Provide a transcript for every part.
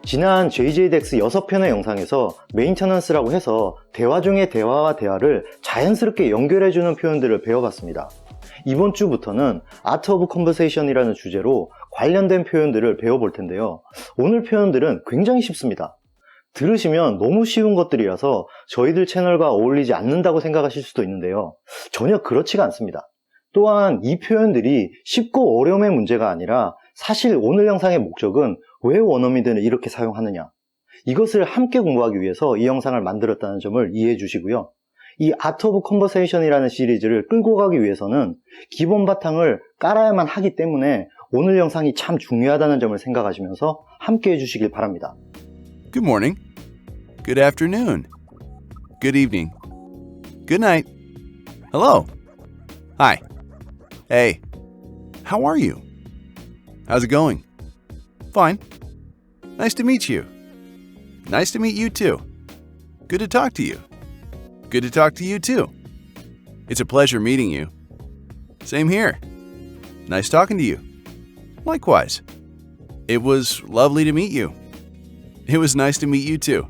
지난 JJDX 6편의 영상에서 메인터넌스라고 해서 대화 중에 대화와 대화를 자연스럽게 연결해주는 표현들을 배워봤습니다. 이번 주부터는 Art of Conversation이라는 주제로 관련된 표현들을 배워볼 텐데요. 오늘 표현들은 굉장히 쉽습니다. 들으시면 너무 쉬운 것들이라서 저희들 채널과 어울리지 않는다고 생각하실 수도 있는데요. 전혀 그렇지가 않습니다. 또한 이 표현들이 쉽고 어려움의 문제가 아니라 사실 오늘 영상의 목적은 왜 원어민들은 이렇게 사용하느냐, 이것을 함께 공부하기 위해서 이 영상을 만들었다는 점을 이해해 주시고요. 이 Art of Conversation이라는 시리즈를 끌고 가기 위해서는 기본 바탕을 깔아야만 하기 때문에 오늘 영상이 참 중요하다는 점을 생각하시면서 함께 해주시길 바랍니다. Good morning. Good afternoon. Good evening. Good night. Hello. Hi. Hey. How are you? How's it going? Fine. Nice to meet you. Nice to meet you too. Good to talk to you. Good to talk to you too. It's a pleasure meeting you. Same here. Nice talking to you. Likewise. It was lovely to meet you. It was nice to meet you too.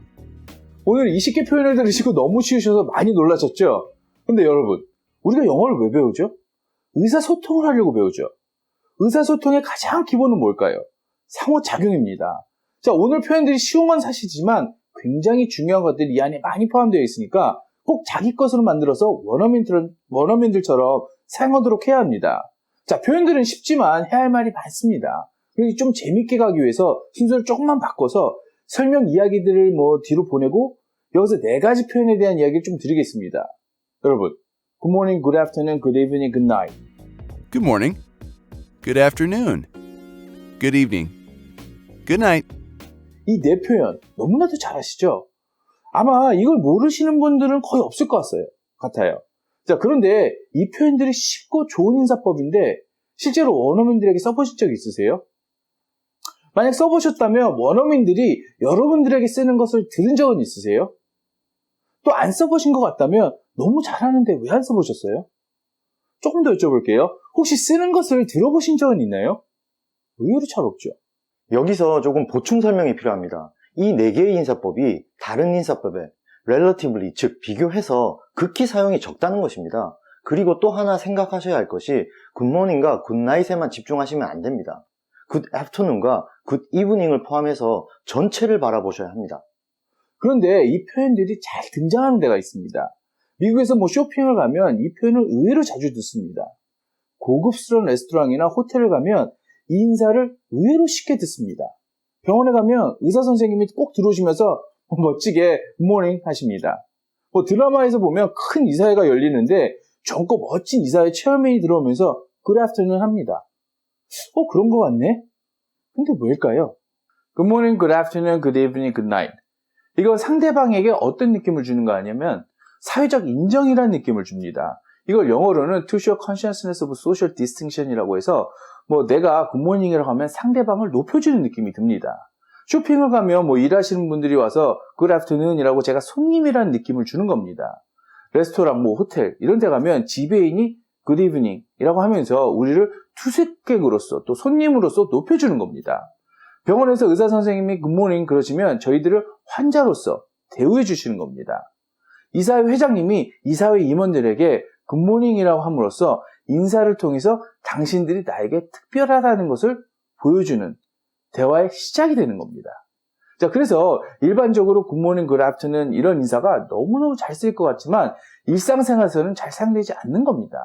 오늘 20개 표현을 들으시고 너무 쉬우셔서 많이 놀라셨죠? 근데 여러분, 우리가 영어를 왜 배우죠? 의사소통을 하려고 배우죠. 의사소통의 가장 기본은 뭘까요? 상호작용입니다. 자, 오늘 표현들이 쉬운 건 사실이지만 굉장히 중요한 것들이 이 안에 많이 포함되어 있으니까 꼭 자기 것으로 만들어서 원어민들처럼 사용하도록 해야 합니다. 자, 표현들은 쉽지만 해야 할 말이 많습니다. 그래서 좀 재밌게 가기 위해서 순서를 조금만 바꿔서 설명 이야기들을 뒤로 보내고 여기서 4가지 표현에 대한 이야기를 좀 드리겠습니다. 여러분, Good morning, good afternoon, good evening, good night. Good morning. Good afternoon. Good evening. Good night. 이 4표현 너무나도 잘 아시죠? 아마 이걸 모르시는 분들은 거의 없을 것 같아요. 자, 그런데 이 표현들이 쉽고 좋은 인사법인데 실제로 원어민들에게 써보신 적 있으세요? 만약 써보셨다면 원어민들이 여러분들에게 쓰는 것을 들은 적은 있으세요? 또 안 써보신 것 같다면 너무 잘하는데 왜 안 써보셨어요? 조금 더 여쭤볼게요. 혹시 쓰는 것을 들어보신 적은 있나요? 의외로 잘 없죠. 여기서 조금 보충 설명이 필요합니다. 이 4개의 인사법이 다른 인사법에 relatively, 즉 비교해서 극히 사용이 적다는 것입니다. 그리고 또 하나 생각하셔야 할 것이 good morning과 good night에만 집중하시면 안 됩니다. good afternoon과 good evening을 포함해서 전체를 바라보셔야 합니다. 그런데 이 표현들이 잘 등장하는 데가 있습니다. 미국에서 쇼핑을 가면 이 표현을 의외로 자주 듣습니다. 고급스러운 레스토랑이나 호텔을 가면 이 인사를 의외로 쉽게 듣습니다. 병원에 가면 의사 선생님이 꼭 들어오시면서 멋지게 굿모닝 하십니다. 드라마에서 보면 큰 이사회가 열리는데 젊고 멋진 이사회 체어맨이 들어오면서 good afternoon 합니다. 그런 것 같네? 근데 왜일까요? Good morning, good afternoon, good evening, good night. 이건 상대방에게 어떤 느낌을 주는 거 아니면 사회적 인정이라는 느낌을 줍니다. 이걸 영어로는 to show consciousness of social distinction이라고 해서 내가 굿모닝이라고 하면 상대방을 높여주는 느낌이 듭니다. 쇼핑을 가면 일하시는 분들이 와서 good afternoon이라고 제가 손님이라는 느낌을 주는 겁니다. 레스토랑, 호텔 이런 데 가면 지배인이 good evening이라고 하면서 우리를 투숙객으로서 또 손님으로서 높여주는 겁니다. 병원에서 의사 선생님이 굿모닝 그러시면 저희들을 환자로서 대우해 주시는 겁니다. 이사회 회장님이 이사회 임원들에게 굿모닝이라고 함으로써 인사를 통해서 당신들이 나에게 특별하다는 것을 보여주는 대화의 시작이 되는 겁니다. 자, 그래서 일반적으로 굿모닝, 굿아프터눈 이런 인사가 너무너무 잘 쓰일 것 같지만 일상생활에서는 잘 사용되지 않는 겁니다.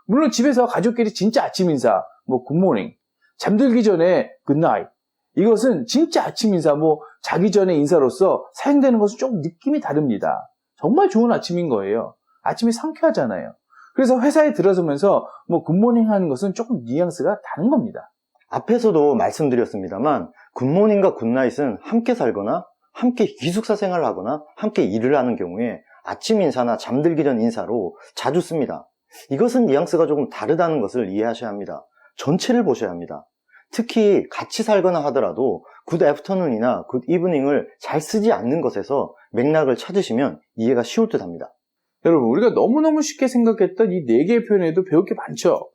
물론 집에서 가족끼리 진짜 아침 인사, 굿모닝, 잠들기 전에 굿나잇 이것은 진짜 아침 인사, 자기 전에 인사로서 사용되는 것은 조금 느낌이 다릅니다. 정말 좋은 아침인 거예요. 아침이 상쾌하잖아요. 그래서 회사에 들어서면서 굿모닝 하는 것은 조금 뉘앙스가 다른 겁니다. 앞에서도 말씀드렸습니다만 굿모닝과 굿나잇은 함께 살거나 함께 기숙사 생활을 하거나 함께 일을 하는 경우에 아침 인사나 잠들기 전 인사로 자주 씁니다. 이것은 뉘앙스가 조금 다르다는 것을 이해하셔야 합니다. 전체를 보셔야 합니다. 특히 같이 살거나 하더라도 good afternoon이나 good evening을 잘 쓰지 않는 것에서 맥락을 찾으시면 이해가 쉬울 듯 합니다. 여러분, 우리가 너무너무 쉽게 생각했던 이 4개의 표현에도 배울 게 많죠.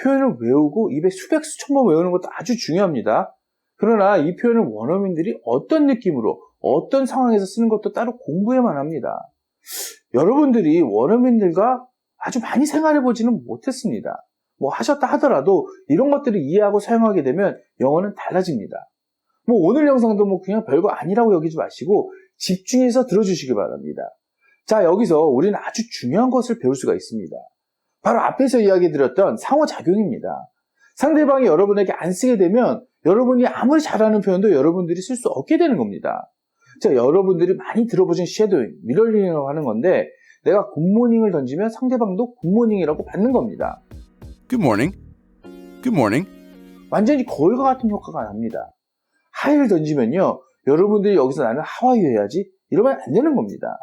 표현을 외우고 입에 수백 수천 번 외우는 것도 아주 중요합니다. 그러나 이 표현을 원어민들이 어떤 느낌으로 어떤 상황에서 쓰는 것도 따로 공부해야만 합니다. 여러분들이 원어민들과 아주 많이 생활해보지는 못했습니다. 뭐 하셨다 하더라도 이런 것들을 이해하고 사용하게 되면 영어는 달라집니다. 뭐 오늘 영상도 뭐 그냥 별거 아니라고 여기지 마시고 집중해서 들어주시기 바랍니다. 자, 여기서 우리는 아주 중요한 것을 배울 수가 있습니다. 바로 앞에서 이야기 드렸던 상호작용입니다. 상대방이 여러분에게 안 쓰게 되면 여러분이 아무리 잘하는 표현도 여러분들이 쓸 수 없게 되는 겁니다. 자, 여러분들이 많이 들어보신 섀도잉, 미러링이라고 하는 건데 내가 굿모닝을 던지면 상대방도 굿모닝이라고 받는 겁니다. Good morning. Good morning. 완전히 거울과 같은 효과가 납니다. 하이를 던지면요, 여러분들이 여기서 나는 하와이 해야지 이러면 안 되는 겁니다.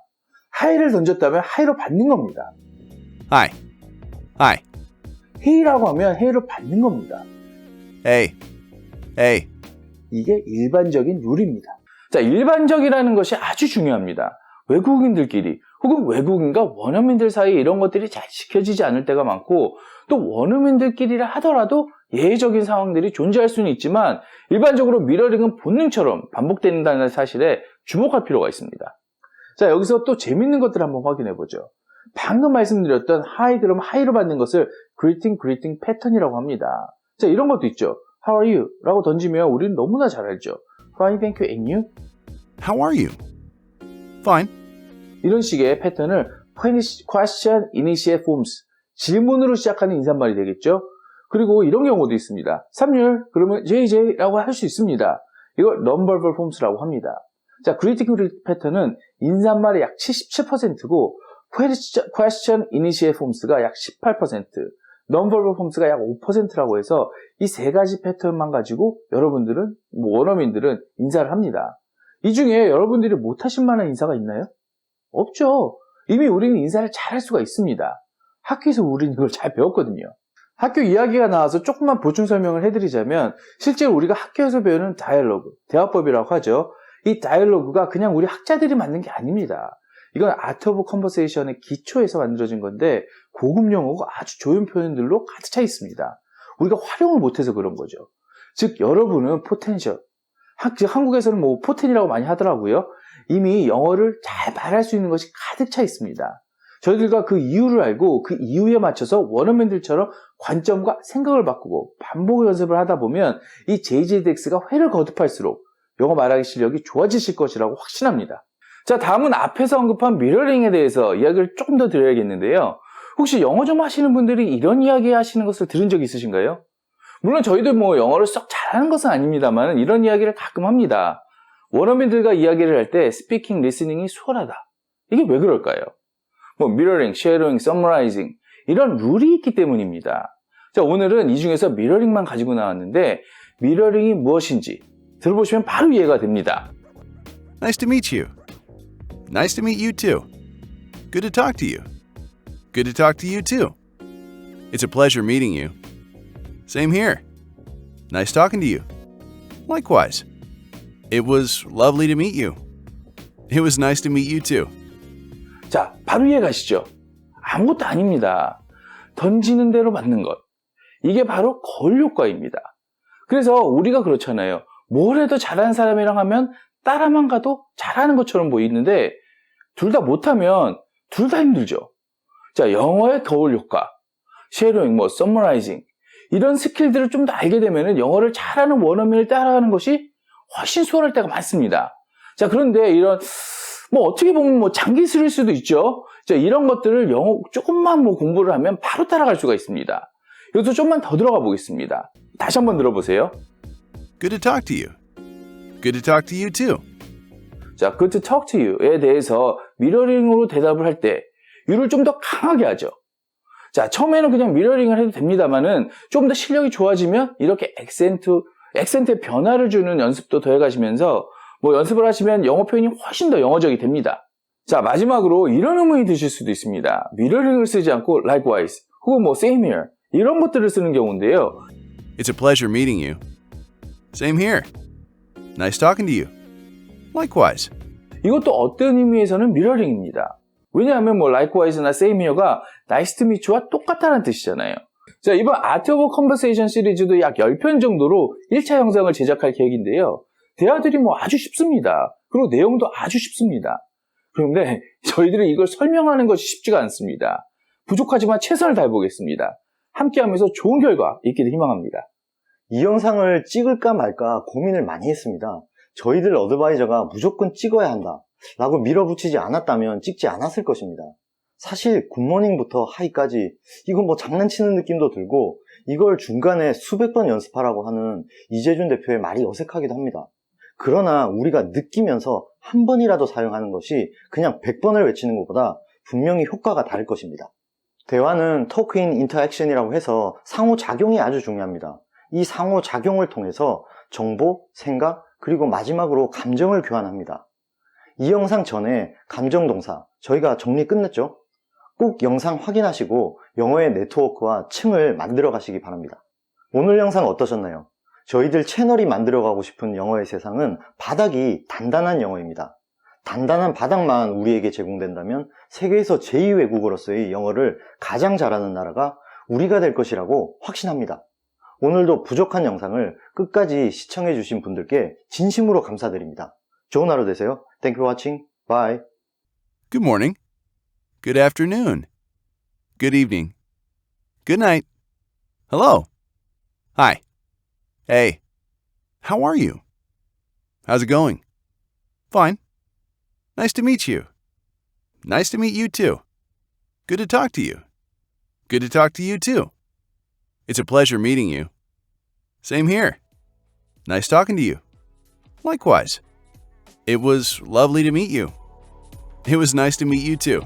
하이를 던졌다면 하이로 받는 겁니다. Hi. Hi. 헤이라고 하면 헤이로 받는 겁니다. Hey. Hey. 이게 일반적인 룰입니다. 자, 일반적이라는 것이 아주 중요합니다. 외국인들끼리 혹은 외국인과 원어민들 사이에 이런 것들이 잘 지켜지지 않을 때가 많고 또 원어민들끼리를 하더라도 예외적인 상황들이 존재할 수는 있지만 일반적으로 미러링은 본능처럼 반복된다는 사실에 주목할 필요가 있습니다. 자, 여기서 또 재밌는 것들을 한번 확인해 보죠. 방금 말씀드렸던 하이 그럼 하이로 받는 것을 greeting 패턴이라고 합니다. 자, 이런 것도 있죠. How are you? 라고 던지면 우리는 너무나 잘 알죠. Fine, thank you, and you? How are you? Fine. 이런 식의 패턴을 question initiate forms, 질문으로 시작하는 인사말이 되겠죠. 그리고 이런 경우도 있습니다. 삼률, 그러면 JJ라고 할 수 있습니다. 이걸 non-verbal forms라고 합니다. 자, greeting 패턴은 인사말의 약 77%고 question initiate forms가 약 18%, non-verbal forms가 약 5%라고 해서 이 세 가지 패턴만 가지고 여러분들은, 원어민들은 인사를 합니다. 이 중에 여러분들이 못하실 만한 인사가 있나요? 없죠. 이미 우리는 인사를 잘할 수가 있습니다. 학교에서 우리는 이걸 잘 배웠거든요. 학교 이야기가 나와서 조금만 보충 설명을 해드리자면 실제로 우리가 학교에서 배우는 다이얼로그, 대화법이라고 하죠. 이 다이얼로그가 그냥 우리 학자들이 만든 게 아닙니다. 이건 아트 오브 컨버세이션의 기초에서 만들어진 건데 고급 용어가 아주 좋은 표현들로 가득 차 있습니다. 우리가 활용을 못해서 그런 거죠. 즉 여러분은 포텐셜, 한국에서는 뭐 포텐이라고 많이 하더라고요. 이미 영어를 잘 말할 수 있는 것이 가득 차 있습니다. 저희들과 그 이유를 알고 그 이유에 맞춰서 원어민들처럼 관점과 생각을 바꾸고 반복 연습을 하다 보면 이 JJDX가 회를 거듭할수록 영어 말하기 실력이 좋아지실 것이라고 확신합니다. 자, 다음은 앞에서 언급한 미러링에 대해서 이야기를 조금 더 드려야겠는데요. 혹시 영어 좀 하시는 분들이 이런 이야기 하시는 것을 들은 적 있으신가요? 물론 저희도 뭐 영어를 썩 잘하는 것은 아닙니다만 이런 이야기를 가끔 합니다. 원어민들과 이야기를 할 때 스피킹, 리스닝이 수월하다. 이게 왜 그럴까요? 뭐 미러링, 쉐도잉, 서머라이징 이런 룰이 있기 때문입니다. 자, 오늘은 이 중에서 미러링만 가지고 나왔는데 미러링이 무엇인지 들어보시면 바로 이해가 됩니다. Nice to meet you. Nice to meet you too. Good to talk to you. Good to talk to you too. It's a pleasure meeting you. Same here. Nice talking to you. Likewise. It was lovely to meet you. It was nice to meet you too. 자, 바로 이해 가시죠? 아무것도 아닙니다. 던지는 대로 맞는 것. 이게 바로 거울 효과입니다. 그래서 우리가 그렇잖아요. 뭘 해도 잘하는 사람이랑 하면 따라만 가도 잘하는 것처럼 보이는데 둘 다 못하면 둘 다 힘들죠. 자, 영어의 거울 효과, 쉐도잉, 서머라이징 이런 스킬들을 좀 더 알게 되면 영어를 잘하는 원어민을 따라하는 것이 훨씬 수월할 때가 많습니다. 자, 그런데 이런 어떻게 보면 장기술일 수도 있죠. 자, 이런 것들을 영어 조금만 공부를 하면 바로 따라갈 수가 있습니다. 여기서 좀만 더 들어가 보겠습니다. 다시 한번 들어보세요. Good to talk to you. Good to talk to you too. 자, good to talk to you에 대해서 미러링으로 대답을 할 때 you를 좀 더 강하게 하죠. 자, 처음에는 그냥 미러링을 해도 됩니다만은 좀 더 실력이 좋아지면 이렇게 액센트에 변화를 주는 연습도 더해가시면서 연습을 하시면 영어 표현이 훨씬 더 영어적이 됩니다. 자, 마지막으로 이런 의문이 드실 수도 있습니다. 미러링을 쓰지 않고 likewise 혹은 same here 이런 것들을 쓰는 경우인데요. It's a pleasure meeting you. Same here. Nice talking to you. Likewise. 이것도 어떤 의미에서는 미러링입니다. 왜냐하면 likewise 나 same here가 nice to meet you와 똑같다는 뜻이잖아요. 자, 이번 Art of Conversation 시리즈도 약 10편 정도로 1차 영상을 제작할 계획인데요. 대화들이 아주 쉽습니다. 그리고 내용도 아주 쉽습니다. 그런데 저희들이 이걸 설명하는 것이 쉽지가 않습니다. 부족하지만 최선을 다해보겠습니다. 함께하면서 좋은 결과 있기를 희망합니다. 이 영상을 찍을까 말까 고민을 많이 했습니다. 저희들 어드바이저가 무조건 찍어야 한다 라고 밀어붙이지 않았다면 찍지 않았을 것입니다. 사실 굿모닝부터 하이까지 이건 장난치는 느낌도 들고 이걸 중간에 수백 번 연습하라고 하는 이재준 대표의 말이 어색하기도 합니다. 그러나 우리가 느끼면서 한 번이라도 사용하는 것이 그냥 100번을 외치는 것보다 분명히 효과가 다를 것입니다. 대화는 토크인 인터액션이라고 해서 상호작용이 아주 중요합니다. 이 상호작용을 통해서 정보, 생각, 그리고 마지막으로 감정을 교환합니다. 이 영상 전에 감정동사 저희가 정리 끝냈죠? 꼭 영상 확인하시고 영어의 네트워크와 층을 만들어 가시기 바랍니다. 오늘 영상 어떠셨나요? 저희들 채널이 만들어가고 싶은 영어의 세상은 바닥이 단단한 영어입니다. 단단한 바닥만 우리에게 제공된다면 세계에서 제2외국어로서의 영어를 가장 잘하는 나라가 우리가 될 것이라고 확신합니다. 오늘도 부족한 영상을 끝까지 시청해주신 분들께 진심으로 감사드립니다. 좋은 하루 되세요. Thank you for watching. Bye. Good morning. Good afternoon. Good evening. Good night. Hello. Hi. Hey. How are you? How's it going? Fine. Nice to meet you. Nice to meet you too. Good to talk to you. Good to talk to you too. It's a pleasure meeting you. Same here. Nice talking to you. Likewise. It was lovely to meet you. It was nice to meet you too.